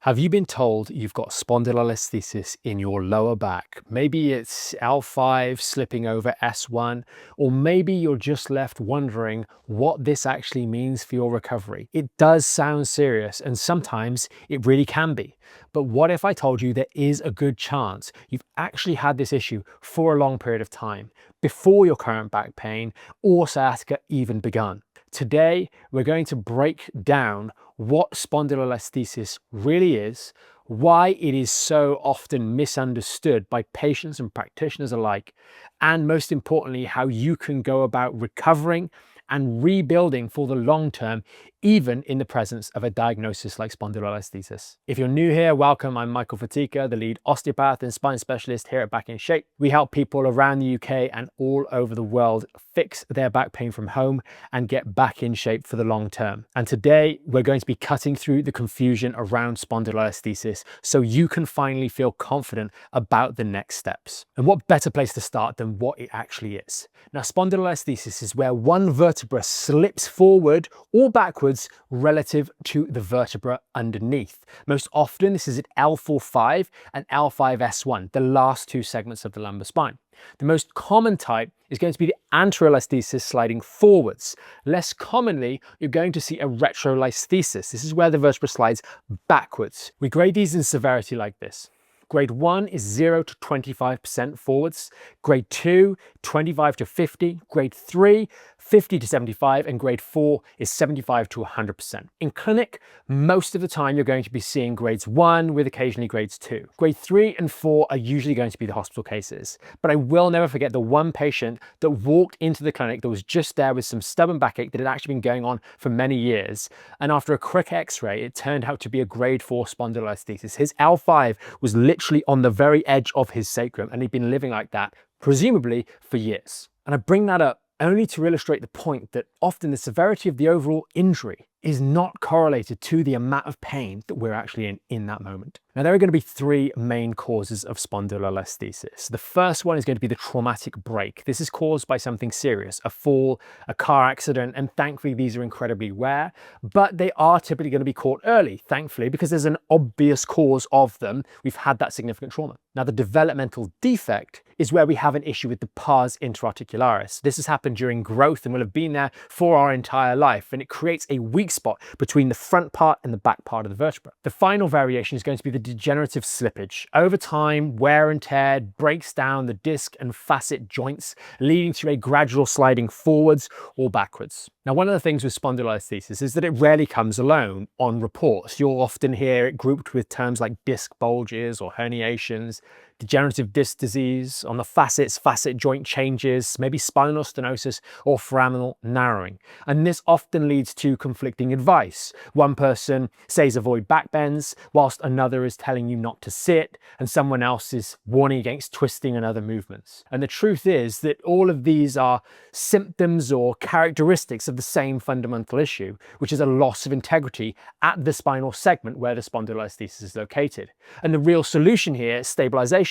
Have you been told you've got spondylolisthesis in your lower back? Maybe it's L5 slipping over S1, or maybe you're just left wondering what this actually means for your recovery. It does sound serious, and sometimes it really can be. But what if I told you there is a good chance you've actually had this issue for a long period of time, before your current back pain or sciatica even begun? Today, we're going to break down what spondylolisthesis really is, why it is so often misunderstood by patients and practitioners alike, and most importantly, how you can go about recovering and rebuilding for the long term, even in the presence of a diagnosis like spondylolisthesis. If you're new here, welcome. I'm Michael Fatika, the lead osteopath and spine specialist here at Back in Shape. We help people around the UK and all over the world fix their back pain from home and get back in shape for the long term. And today we're going to be cutting through the confusion around spondylolisthesis so you can finally feel confident about the next steps. And what better place to start than what it actually is? Now, spondylolisthesis is where one vertebra slips forward or backwards relative to the vertebra underneath. Most often this is at L4-5 and L5-S1, the last two segments of the lumbar spine. The most common type is going to be the anterolisthesis sliding forwards. Less commonly, you're going to see a retrolisthesis. This is where the vertebra slides backwards. We grade these in severity like this. Grade 1 is 0 to 25% forwards, grade 2, 25 to 50, grade 3, 50 to 75, and grade 4 is 75 to 100%. In clinic, most of the time you're going to be seeing grades 1 with occasionally grades 2. Grade 3 and 4 are usually going to be the hospital cases, but I will never forget the one patient that walked into the clinic that was just there with some stubborn backache that had actually been going on for many years, and after a quick x-ray it turned out to be a grade 4 spondylolisthesis. His L5 was literally on the very edge of his sacrum, and he'd been living like that, presumably for years. And I bring that up only to illustrate the point that often the severity of the overall injury is not correlated to the amount of pain that we're actually in that moment. Now, there are going to be three main causes of spondylolisthesis. The first one is going to be the traumatic break. This is caused by something serious, a fall, a car accident, and thankfully these are incredibly rare, but they are typically going to be caught early, thankfully, because there's an obvious cause of them. We've had that significant trauma. Now, the developmental defect is where we have an issue with the pars interarticularis. This has happened during growth and will have been there for our entire life, and it creates a weak spot between the front part and the back part of the vertebra. The final variation is going to be the degenerative slippage. Over time, wear and tear breaks down the disc and facet joints, leading to a gradual sliding forwards or backwards. Now, one of the things with spondylolisthesis is that it rarely comes alone on reports. You'll often hear it grouped with terms like disc bulges or herniations, degenerative disc disease, on the facets, facet joint changes, maybe spinal stenosis or foraminal narrowing. And this often leads to conflicting advice. One person says avoid back bends, whilst another is telling you not to sit, and someone else is warning against twisting and other movements. And the truth is that all of these are symptoms or characteristics of the same fundamental issue, which is a loss of integrity at the spinal segment where the spondylolisthesis is located. And the real solution here, stabilization,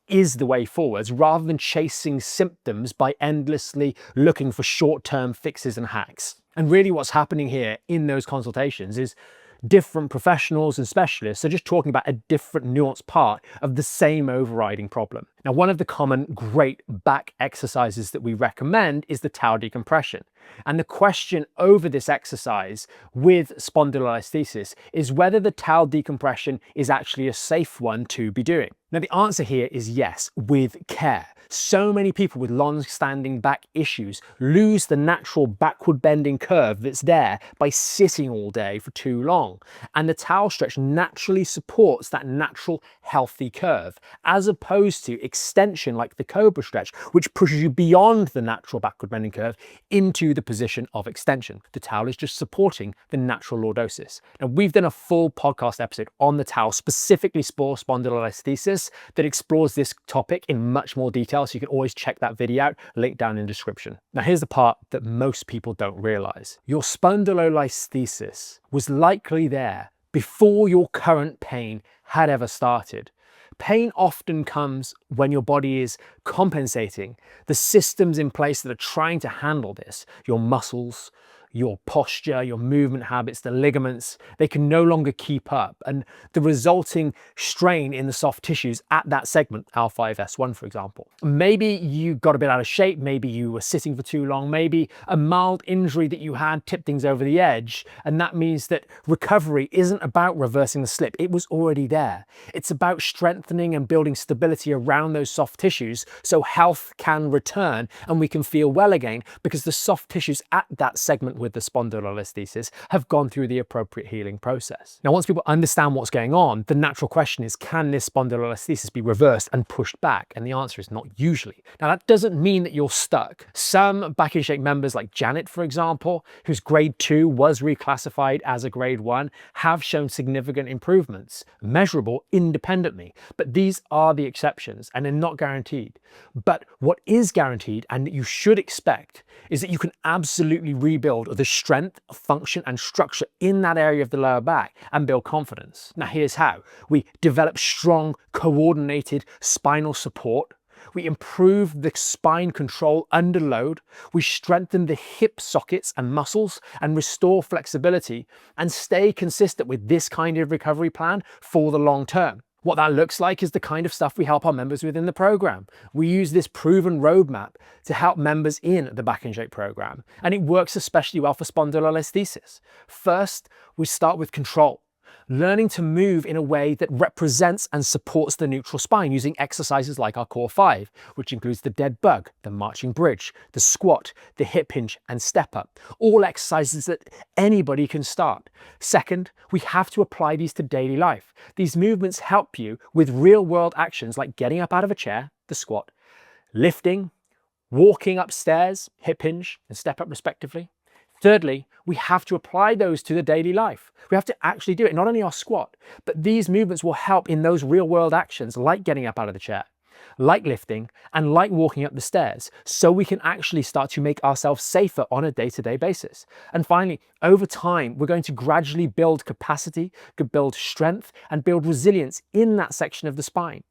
is the way forwards, rather than chasing symptoms by endlessly looking for short-term fixes and hacks. And really what's happening here in those consultations is different professionals and specialists are just talking about a different nuanced part of the same overriding problem. Now, one of the common great back exercises that we recommend is the tau decompression. And the question over this exercise with spondylolisthesis is whether the tau decompression is actually a safe one to be doing. Now, the answer here is yes, with care. So many people with long-standing back issues lose the natural backward bending curve that's there by sitting all day for too long. And the tau stretch naturally supports that natural healthy curve, as opposed to extension like the cobra stretch, which pushes you beyond the natural backward bending curve into the position of extension. The tau is just supporting the natural lordosis. Now, we've done a full podcast episode on the tau specifically for spondylolisthesis that explores this topic in much more detail, so you can always check that video out, link down in the description. Now, here's the part that most people don't realize. Your spondylolisthesis was likely there before your current pain had ever started. Pain often comes when your body is compensating. The systems in place that are trying to handle this, your muscles, your posture, your movement habits, the ligaments, they can no longer keep up. And the resulting strain in the soft tissues at that segment, L5-S1 for example. Maybe you got a bit out of shape, maybe you were sitting for too long, maybe a mild injury that you had tipped things over the edge, and that means that recovery isn't about reversing the slip, it was already there. It's about strengthening and building stability around those soft tissues so health can return and we can feel well again, because the soft tissues at that segment with the spondylolisthesis have gone through the appropriate healing process. Now, once people understand what's going on, the natural question is, can this spondylolisthesis be reversed and pushed back? And the answer is not usually. Now, that doesn't mean that you're stuck. Some Back in Shape members like Janet, for example, whose grade 2 was reclassified as a grade 1, have shown significant improvements, measurable independently. But these are the exceptions and they're not guaranteed. But what is guaranteed, and that you should expect, is that you can absolutely rebuild the strength, function and structure in that area of the lower back and build confidence. Now here's how. We develop strong, coordinated spinal support. We improve the spine control under load. We strengthen the hip sockets and muscles and restore flexibility, and stay consistent with this kind of recovery plan for the long term. What that looks like is the kind of stuff we help our members with in the program. We use this proven roadmap to help members in the Back in Shape program, and it works especially well for spondylolisthesis. First, we start with control. Learning to move in a way that represents and supports the neutral spine using exercises like our Core 5, which includes the dead bug, the marching bridge, the squat, the hip hinge and step up, all exercises that anybody can start. Second, we have to apply these to daily life. These movements help you with real world actions like getting up out of a chair, the squat, lifting, walking upstairs, hip hinge and step up respectively. Thirdly, we have to apply those to the daily life. We have to actually do it, not only our squat, but these movements will help in those real world actions like getting up out of the chair, like lifting, and like walking up the stairs, so we can actually start to make ourselves safer on a day-to-day basis. And finally, over time, we're going to gradually build capacity, build strength, and build resilience in that section of the spine.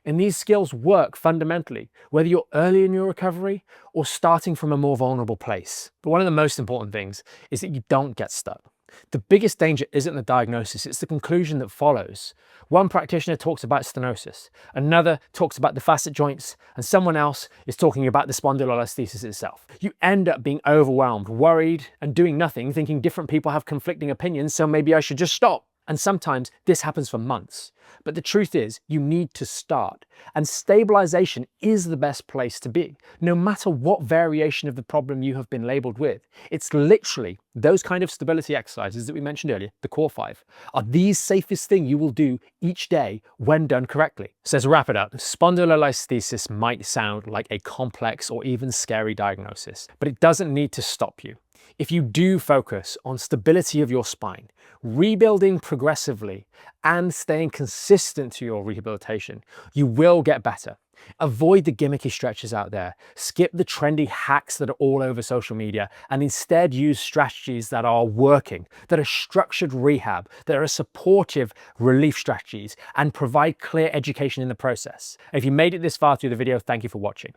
And these skills work fundamentally, whether you're early in your recovery or starting from a more vulnerable place. But one of the most important things is that you don't get stuck. The biggest danger isn't the diagnosis, it's the conclusion that follows. One practitioner talks about stenosis, another talks about the facet joints, and someone else is talking about the spondylolisthesis itself. You end up being overwhelmed, worried, and doing nothing, thinking different people have conflicting opinions, so maybe I should just stop. And sometimes this happens for months. But the truth is, you need to start. And stabilization is the best place to be, no matter what variation of the problem you have been labeled with. It's literally those kind of stability exercises that we mentioned earlier, the Core 5, are the safest thing you will do each day when done correctly. So to wrap it up, spondylolisthesis might sound like a complex or even scary diagnosis, but it doesn't need to stop you. If you do focus on stability of your spine, rebuilding progressively, and staying consistent to your rehabilitation, you will get better. Avoid the gimmicky stretches out there, skip the trendy hacks that are all over social media, and instead use strategies that are working, that are structured rehab, that are supportive relief strategies, and provide clear education in the process. If you made it this far through the video, thank you for watching.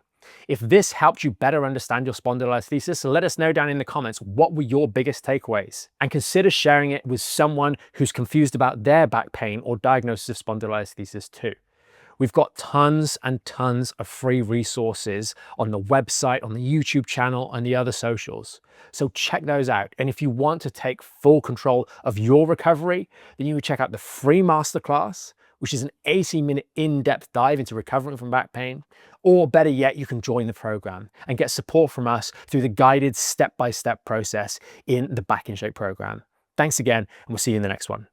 If this helped you better understand your spondylolisthesis, let us know down in the comments what were your biggest takeaways, and consider sharing it with someone who's confused about their back pain or diagnosis of spondylolisthesis too. We've got tons and tons of free resources on the website, on the YouTube channel, and the other socials. So check those out. And if you want to take full control of your recovery, then you would check out the free masterclass, which is an 80-minute in-depth dive into recovering from back pain. Or better yet, you can join the program and get support from us through the guided step-by-step process in the Back in Shape program. Thanks again, and we'll see you in the next one.